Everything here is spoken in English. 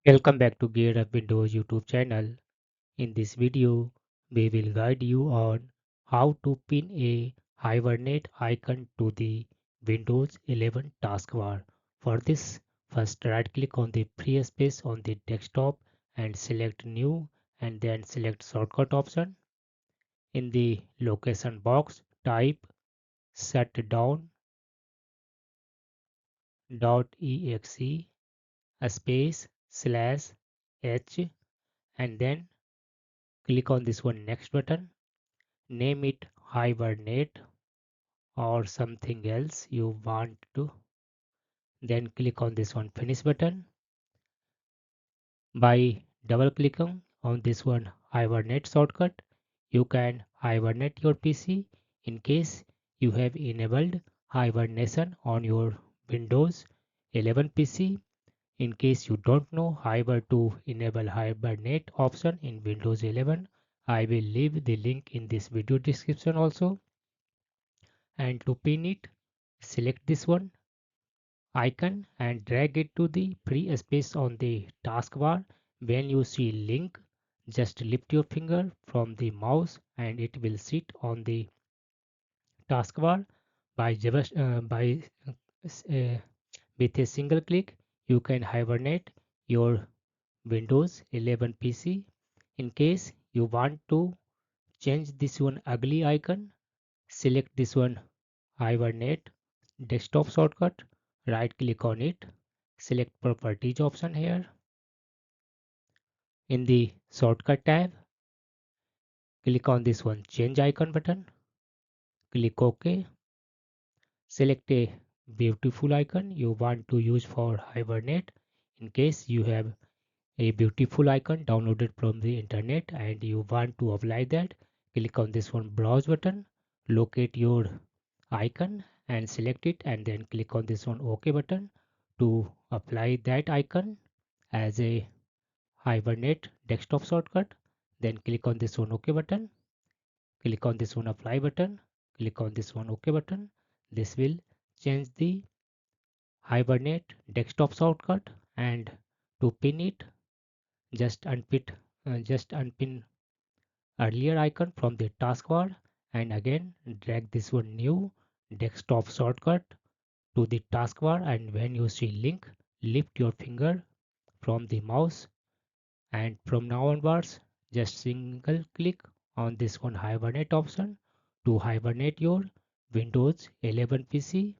Welcome back to GearUpWindows YouTube channel. In this video, we will guide you on how to pin a Hibernate icon to the Windows 11 taskbar. For this, first right-click on the free space on the desktop and select New and then select Shortcut option. In the location box, type shutdown.exe space slash h and then click on this one next button. Name it Hibernate or something else you want to. Then click on this one finish button. By double clicking on this one Hibernate shortcut, you can hibernate your PC in case you have enabled hibernation on your Windows 11 PC. In case you don't know how to enable Hibernate option in Windows 11, I will leave the link in this video description also. And to pin it, select this one icon and drag it to the free space on the taskbar. When you see link, just lift your finger from the mouse and it will sit on the taskbar. By with a single click, you can hibernate your Windows 11 PC. In case you want to change this one ugly icon, select this one Hibernate desktop shortcut, right click on it, select properties option here. In the shortcut tab, click on this one change icon button, click OK, select a beautiful icon you want to use for Hibernate. In case you have a beautiful icon downloaded from the internet and you want to apply that, click on this one browse button, locate your icon and select it and then click on this one OK button to apply that icon as a Hibernate desktop shortcut. Then click on this one OK button, click on this one apply button, click on this one OK button. This will change the Hibernate desktop shortcut. And to pin it, just unpin earlier icon from the taskbar and again drag this one new desktop shortcut to the taskbar, and when you see link, lift your finger from the mouse and from now onwards just single click on this one Hibernate option to hibernate your Windows 11 PC.